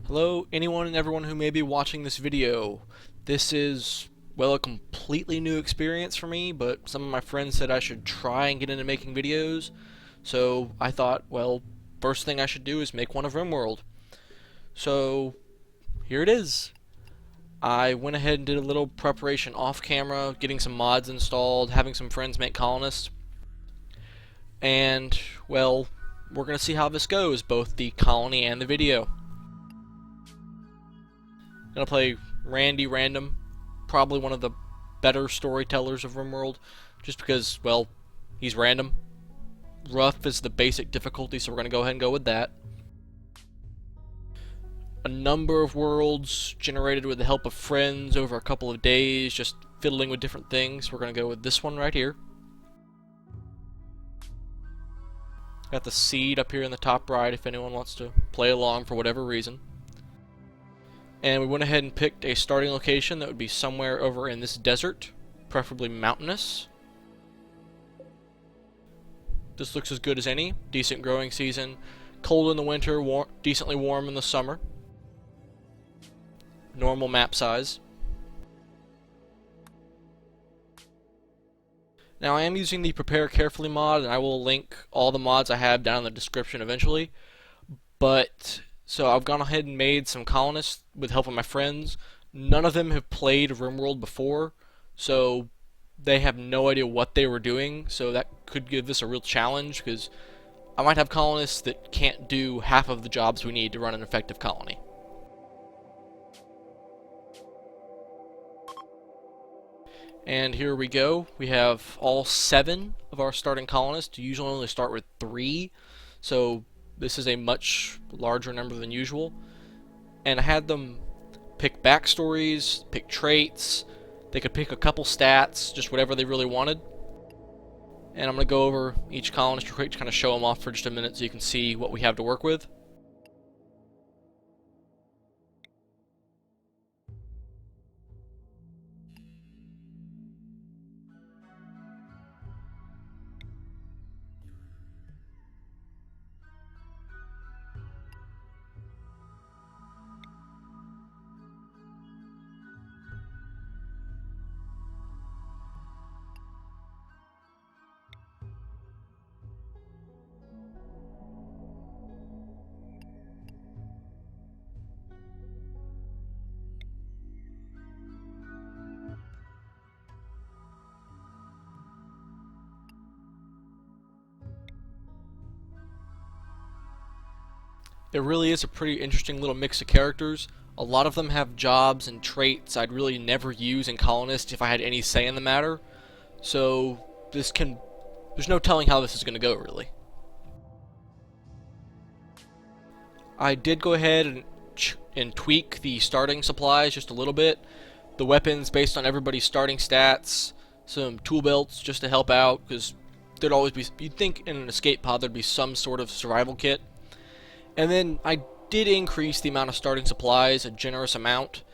Hello, anyone and everyone who may be watching this video. This is, well, a completely new experience for me, but some of my friends said I should try and get into making videos, so I thought, well, first thing I should do is make one of Rimworld. So, here it is. I went ahead and did a little preparation off camera, getting some mods installed, having some friends make colonists, and, well, we're going to see how this goes, both the colony and the video. Gonna play Randy Random, probably one of the better storytellers of Rimworld, just because, well, he's random. Rough is the basic difficulty, so we're gonna go ahead and go with that. A number of worlds generated with the help of friends over a couple of days, just fiddling with different things. We're gonna go with this one right here. Got the seed up here in the top right if anyone wants to play along for whatever reason. And we went ahead and picked a starting location that would be somewhere over in this desert, preferably mountainous. This looks as good as any. Decent growing season. Cold in the winter, decently warm in the summer. Normal map size. Now I am using the Prepare Carefully mod, and I will link all the mods I have down in the description eventually. So I've gone ahead and made some colonists with help of my friends. None of them have played Rimworld before, so they have no idea what they were doing, so that could give this a real challenge, because I might have colonists that can't do half of the jobs we need to run an effective colony. And here we go. We have all 7 of our starting colonists. You usually only start with 3, so this is a much larger number than usual. And I had them pick backstories, pick traits. They could pick a couple stats, just whatever they really wanted. And I'm going to go over each colonist real quick to kind of show them off for just a minute so you can see what we have to work with. It really is a pretty interesting little mix of characters. A lot of them have jobs and traits I'd really never use in colonists if I had any say in the matter. So there's no telling how this is going to go, really. I did go ahead and tweak the starting supplies just a little bit. The weapons based on everybody's starting stats, some tool belts just to help out, because there'd always be, you'd think in an escape pod there'd be some sort of survival kit. And then I did increase the amount of starting supplies a generous amount,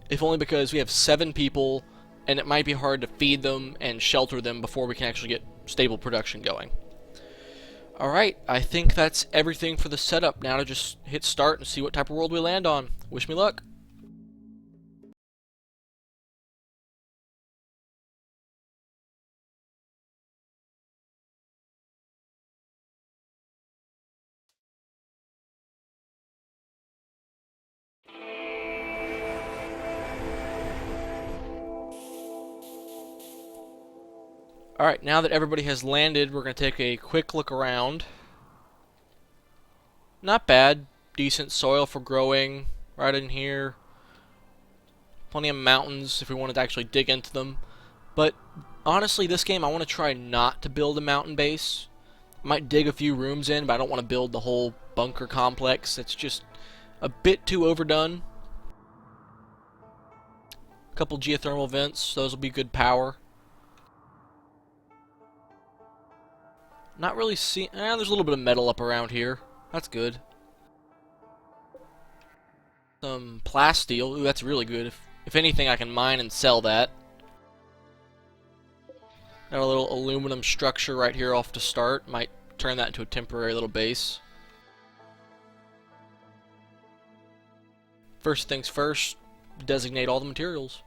if only because we have 7 people and it might be hard to feed them and shelter them before we can actually get stable production going. Alright, I think that's everything for the setup. Now to just hit start and see what type of world we land on. Wish me luck. Alright, now that everybody has landed, we're going to take a quick look around. Not bad. Decent soil for growing right in here. Plenty of mountains if we wanted to actually dig into them. But honestly, this game I want to try not to build a mountain base. I might dig a few rooms in, but I don't want to build the whole bunker complex. It's just a bit too overdone. A couple geothermal vents, those will be good power. Not really seeing... there's a little bit of metal up around here. That's good. Some plasteel. Ooh, that's really good. If anything, I can mine and sell that. Got a little aluminum structure right here off to start. Might turn that into a temporary little base. First things first, designate all the materials.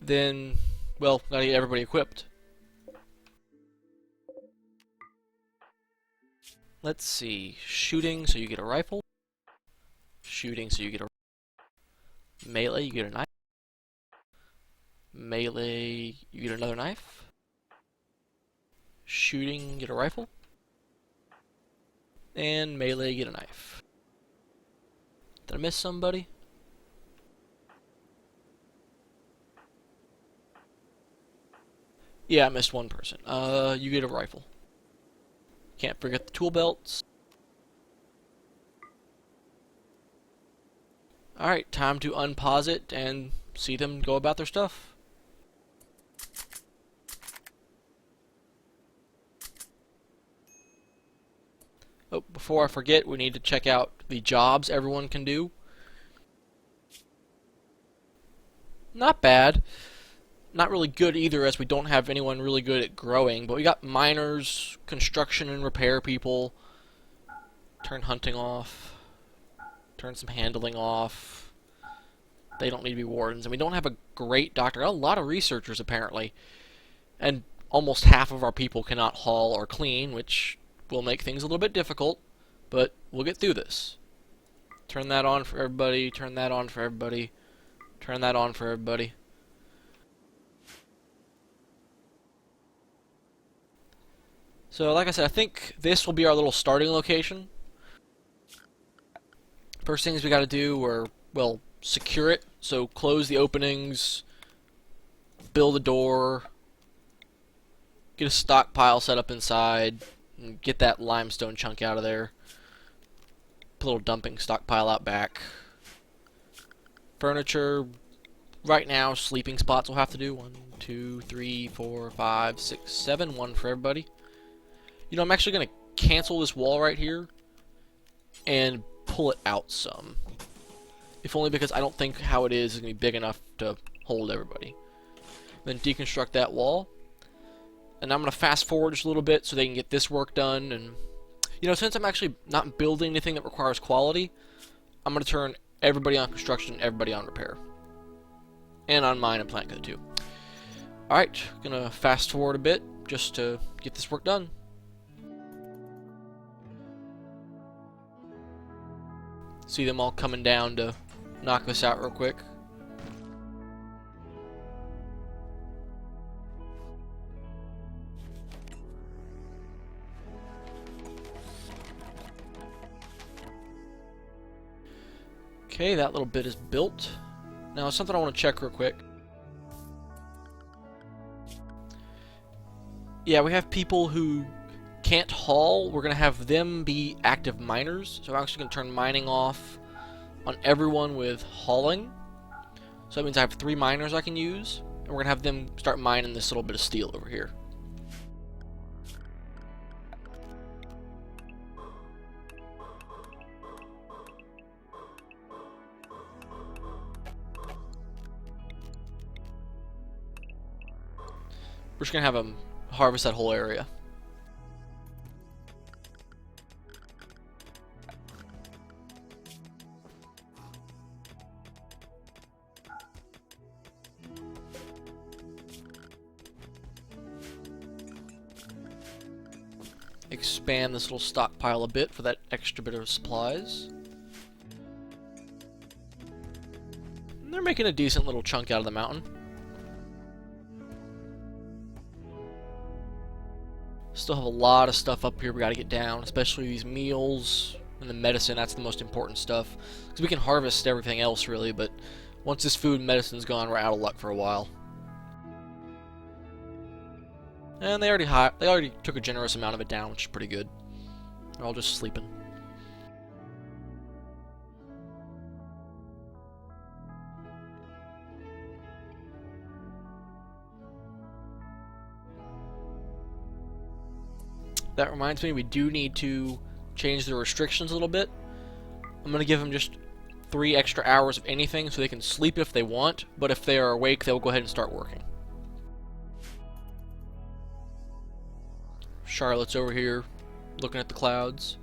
Then, well, gotta get everybody equipped. Let's see, shooting, so you get a rifle. Shooting, so you get a melee, you get a knife. Melee, you get another knife. Shooting, get a rifle. And melee, get a knife. Did I miss somebody? Yeah, I missed one person. You get a rifle. Can't forget the tool belts. Alright, time to unpause it and see them go about their stuff. Oh, before I forget, we need to check out the jobs everyone can do. Not bad. Not really good either, as we don't have anyone really good at growing, but we got miners, construction and repair people. Turn hunting off. Turn some handling off. They don't need to be wardens. And we don't have a great doctor. A lot of researchers, apparently. And almost half of our people cannot haul or clean, which will make things a little bit difficult, but we'll get through this. Turn that on for everybody. Turn that on for everybody. Turn that on for everybody. So, like I said, I think this will be our little starting location. First things we gotta do are, well, secure it. So, close the openings, build a door, get a stockpile set up inside, and get that limestone chunk out of there. Put a little dumping stockpile out back. Furniture, right now, sleeping spots we'll have to do. 1, 2, 3, 4, 5, 6, 7. One for everybody. You know, I'm actually going to cancel this wall right here and pull it out some. If only because I don't think how it is going to be big enough to hold everybody. Then deconstruct that wall. And I'm going to fast forward just a little bit so they can get this work done. And, you know, since I'm actually not building anything that requires quality, I'm going to turn everybody on construction, everybody on repair. And on mine and plant code too. Alright, going to fast forward a bit just to get this work done. See them all coming down to knock this out real quick. Okay, that little bit is built. Now, something I want to check real quick. Yeah, we have people who can't haul. We're going to have them be active miners. So I'm actually going to turn mining off on everyone with hauling. So that means I have 3 miners I can use. And we're going to have them start mining this little bit of steel over here. We're just going to have them harvest that whole area. Expand this little stockpile a bit for that extra bit of supplies. And they're making a decent little chunk out of the mountain. Still have a lot of stuff up here we gotta get down, especially these meals and the medicine. That's the most important stuff. Because we can harvest everything else, really, but once this food and medicine's gone, we're out of luck for a while. And they already took a generous amount of it down, which is pretty good. They're all just sleeping. That reminds me, we do need to change the restrictions a little bit. I'm going to give them just 3 extra hours of anything so they can sleep if they want, but if they are awake, they'll go ahead and start working. Charlotte's over here looking at the clouds.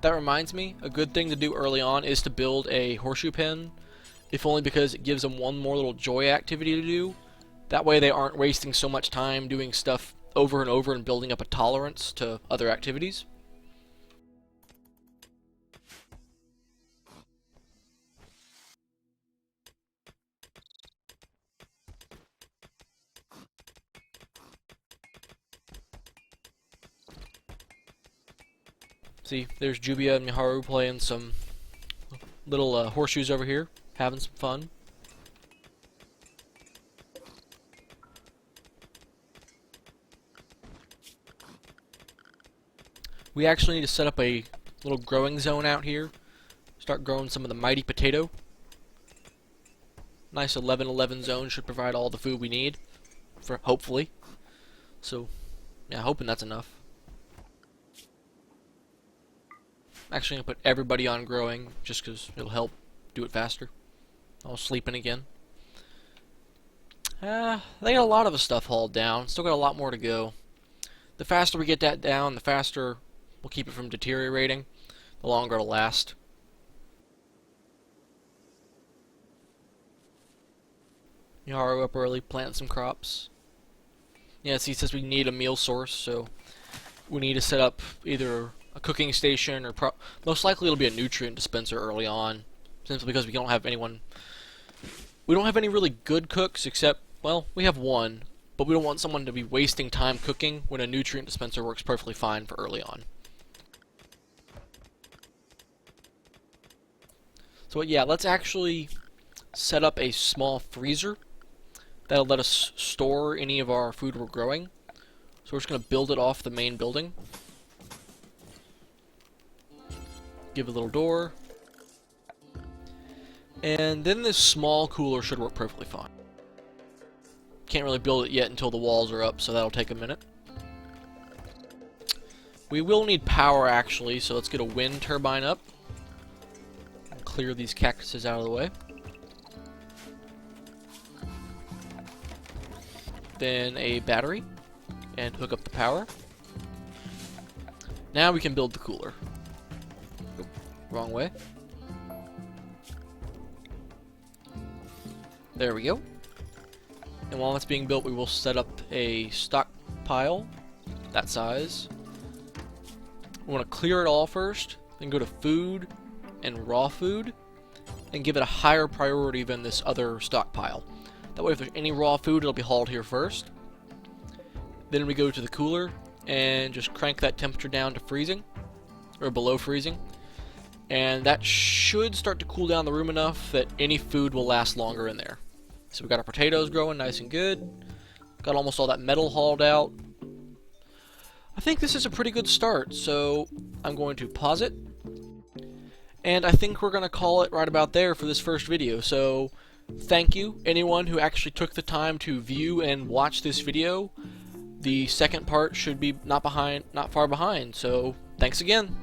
That reminds me, a good thing to do early on is to build a horseshoe pen, if only because it gives them one more little joy activity to do. That way they aren't wasting so much time doing stuff over and over and building up a tolerance to other activities. See, there's Jubia and Miharu playing some little horseshoes over here, having some fun. We actually need to set up a little growing zone out here. Start growing some of the mighty potato. Nice 11-11 zone should provide all the food we need, for hopefully. So, yeah, hoping that's enough. Actually, I'm going to put everybody on growing, just because it'll help do it faster. All sleeping again. They got a lot of the stuff hauled down. Still got a lot more to go. The faster we get that down, the faster we'll keep it from deteriorating, the longer it'll last. Miharu up early, planting some crops. Yeah, see, it says we need a meal source, so we need to set up either a cooking station or most likely it'll be a nutrient dispenser early on, simply because we don't have anyone. We don't have any really good cooks except, well, we have one, but we don't want someone to be wasting time cooking when a nutrient dispenser works perfectly fine for early on. So yeah, let's actually set up a small freezer that'll let us store any of our food we're growing. So we're just going to build it off the main building. Give a little door. And then this small cooler should work perfectly fine. Can't really build it yet until the walls are up, so that'll take a minute. We will need power actually, so let's get a wind turbine up. Clear these cactuses out of the way. Then a battery, and hook up the power. Now we can build the cooler. Oop, wrong way. There we go. And while it's being built, we will set up a stockpile, that size. We want to clear it all first, then go to food and raw food, and give it a higher priority than this other stockpile. That way if there's any raw food, it'll be hauled here first. Then we go to the cooler and just crank that temperature down to freezing, or below freezing. And that should start to cool down the room enough that any food will last longer in there. So we got our potatoes growing nice and good. Got almost all that metal hauled out. I think this is a pretty good start, so I'm going to pause it. And I think we're going to call it right about there for this first video. So thank you, anyone who actually took the time to view and watch this video. The second part should be not far behind, so thanks again.